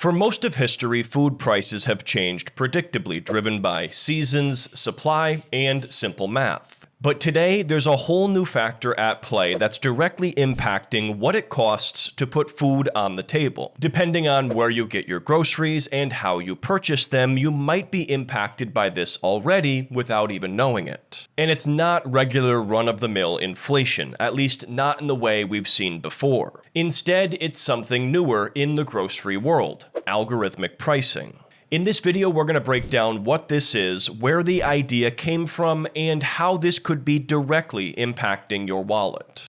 For most of history, food prices have changed predictably, driven by seasons, supply, and simple math. But today, there's a whole new factor at play that's directly impacting what it costs to put food on the table. Depending on where you get your groceries and how you purchase them, you might be impacted by this already without even knowing it. And it's not regular run-of-the-mill inflation, at least not in the way we've seen before. Instead, it's something newer in the grocery world: algorithmic pricing. In this video, we're going to break down what this is, where the idea came from, and how this could be directly impacting your wallet.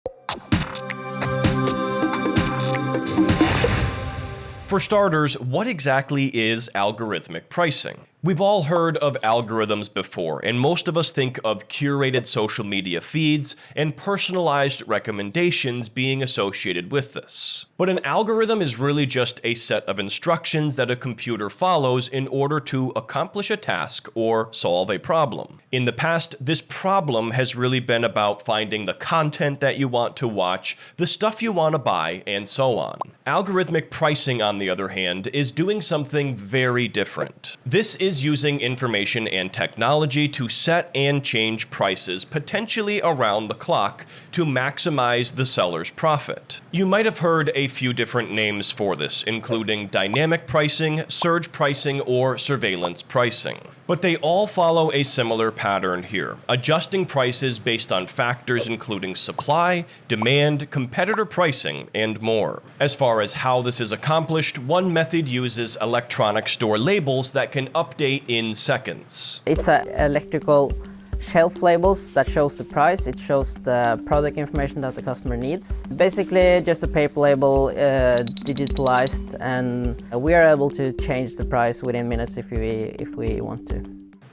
For starters, what exactly is algorithmic pricing? We've all heard of algorithms before, and most of us think of curated social media feeds and personalized recommendations being associated with this. But an algorithm is really just a set of instructions that a computer follows in order to accomplish a task or solve a problem. In the past, this problem has really been about finding the content that you want to watch, the stuff you want to buy, and so on. Algorithmic pricing, on the other hand, is doing something very different. This is using information and technology to set and change prices potentially around the clock to maximize the seller's profit. You might have heard a few different names for this, including dynamic pricing, surge pricing, or surveillance pricing. But they all follow a similar pattern here, adjusting prices based on factors including supply, demand, competitor pricing, and more. As far as how this is accomplished, one method uses electronic store labels that can update in seconds. It's electrical shelf labels that shows the price. It shows the product information that the customer needs. Basically just a paper label digitalized, and we are able to change the price within minutes if we want to.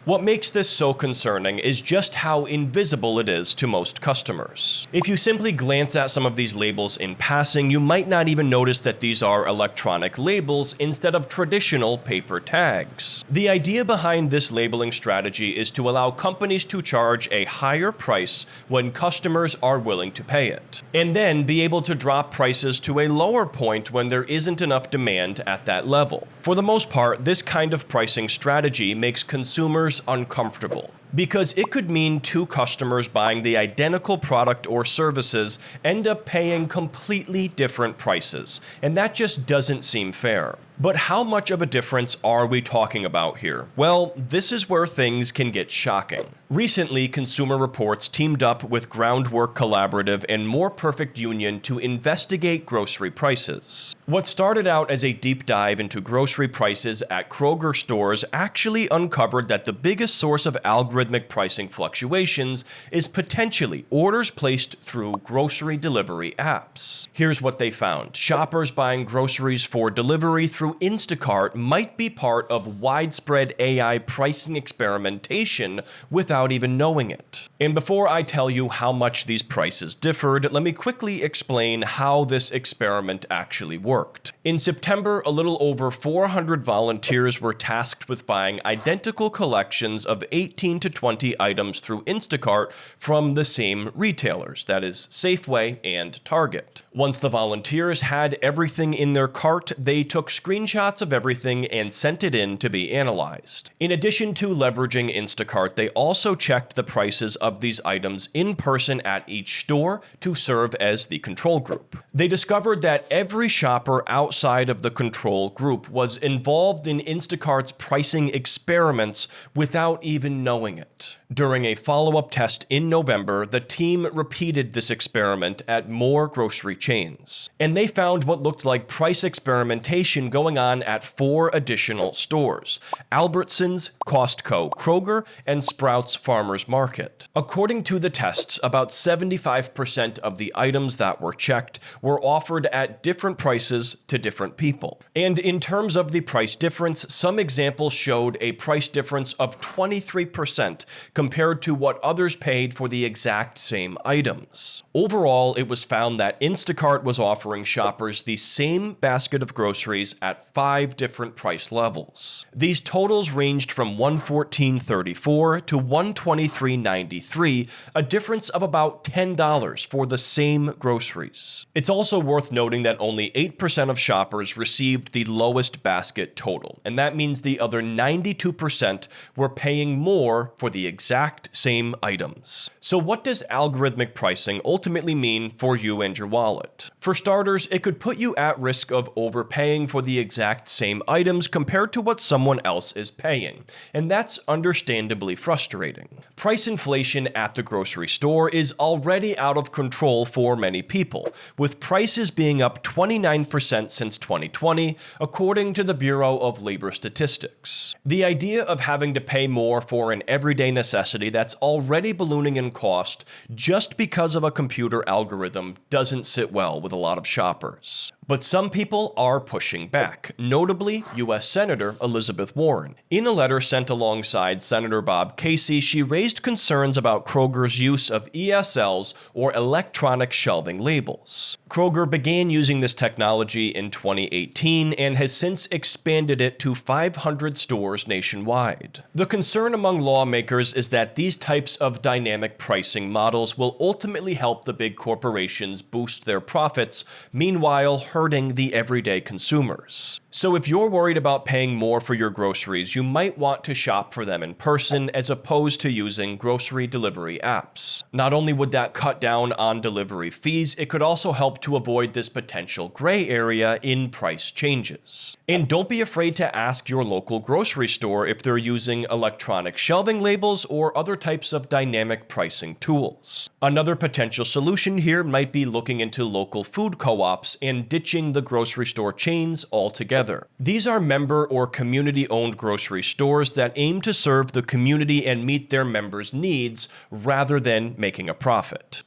What makes this so concerning is just how invisible it is to most customers. If you simply glance at some of these labels in passing, you might not even notice that these are electronic labels instead of traditional paper tags. The idea behind this labeling strategy is to allow companies to charge a higher price when customers are willing to pay it, and then be able to drop prices to a lower point when there isn't enough demand at that level. For the most part, this kind of pricing strategy makes consumers uncomfortable, because it could mean two customers buying the identical product or services end up paying completely different prices, and that just doesn't seem fair. But how much of a difference are we talking about here? Well, this is where things can get shocking. Recently, Consumer Reports teamed up with Groundwork Collaborative and More Perfect Union to investigate grocery prices. What started out as a deep dive into grocery prices at Kroger stores actually uncovered that the biggest source of algorithmic pricing fluctuations is potentially orders placed through grocery delivery apps. Here's what they found. Shoppers buying groceries for delivery through Instacart might be part of widespread AI pricing experimentation without even knowing it. And before I tell you how much these prices differed, let me quickly explain how this experiment actually worked. In September, a little over 400 volunteers were tasked with buying identical collections of 18 to 20 items through Instacart from the same retailers, that is, Safeway and Target. Once the volunteers had everything in their cart, they took screenshots of everything and sent it in to be analyzed. In addition to leveraging Instacart, they also checked the prices of these items in person at each store to serve as the control group. They discovered that every shopper outside of the control group was involved in Instacart's pricing experiments without even knowing it. During a follow-up test in November, the team repeated this experiment at more grocery chains, and they found what looked like price experimentation going on at 4 additional stores: Albertsons, Costco, Kroger, and Sprouts Farmers Market. According to the tests, about 75% of the items that were checked were offered at different prices to different people. And in terms of the price difference, some examples showed a price difference of 23% compared to what others paid for the exact same items. Overall, it was found that Instacart was offering shoppers the same basket of groceries at at 5 different price levels. These totals ranged from $114.34 to $123.93, a difference of about $10 for the same groceries. It's also worth noting that only 8% of shoppers received the lowest basket total, and that means the other 92% were paying more for the exact same items. So what does algorithmic pricing ultimately mean for you and your wallet? For starters, it could put you at risk of overpaying for the exact same items compared to what someone else is paying, and that's understandably frustrating. Price inflation at the grocery store is already out of control for many people, with prices being up 29% since 2020, according to the Bureau of Labor Statistics. The idea of having to pay more for an everyday necessity that's already ballooning in cost just because of a computer algorithm doesn't sit well with a lot of shoppers. But some people are pushing back, notably U.S. Senator Elizabeth Warren. In a letter sent alongside Senator Bob Casey, she raised concerns about Kroger's use of ESLs, or electronic shelving labels. Kroger began using this technology in 2018 and has since expanded it to 500 stores nationwide. The concern among lawmakers is that these types of dynamic pricing models will ultimately help the big corporations boost their profits, meanwhile hurting the everyday consumers. So if you're worried about paying more for your groceries, you might want to shop for them in person as opposed to using grocery delivery apps. Not only would that cut down on delivery fees, it could also help to avoid this potential gray area in price changes. And don't be afraid to ask your local grocery store if they're using electronic shelving labels or other types of dynamic pricing tools. Another potential solution here might be looking into local food co-ops and ditching the grocery store chains altogether. These are member or community-owned grocery stores that aim to serve the community and meet their members' needs rather than making a profit.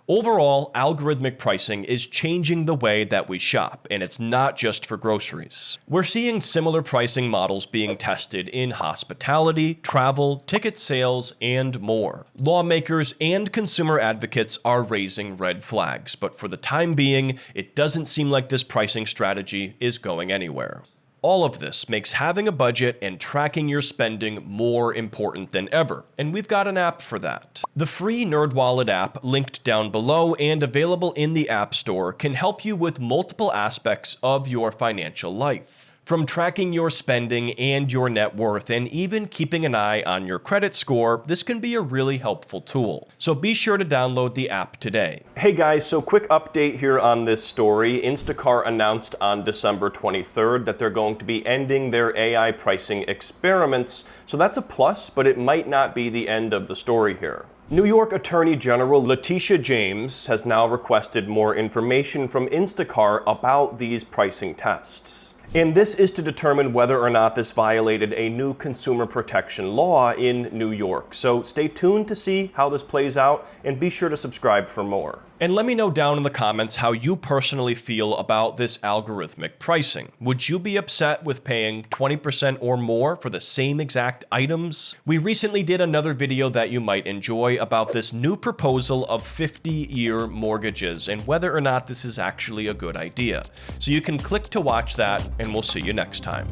Overall, algorithmic pricing is changing the way that we shop, and it's not just for groceries. We're seeing similar pricing models being tested in hospitality, travel, ticket sales, and more. Lawmakers and consumer advocates are raising red flags, but for the time being, it doesn't seem like this pricing strategy is going anywhere. All of this makes having a budget and tracking your spending more important than ever, and we've got an app for that. The free NerdWallet app, linked down below and available in the App Store, can help you with multiple aspects of your financial life. From tracking your spending and your net worth, and even keeping an eye on your credit score, this can be a really helpful tool. So be sure to download the app today. Hey guys, so quick update here on this story. Instacart announced on December 23rd that they're going to be ending their AI pricing experiments. So that's a plus, but it might not be the end of the story here. New York Attorney General Letitia James has now requested more information from Instacart about these pricing tests. And this is to determine whether or not this violated a new consumer protection law in New York. So stay tuned to see how this plays out, and be sure to subscribe for more. And let me know down in the comments how you personally feel about this algorithmic pricing. Would you be upset with paying 20% or more for the same exact items? We recently did another video that you might enjoy about this new proposal of 50-year mortgages and whether or not this is actually a good idea. So you can click to watch that, and we'll see you next time.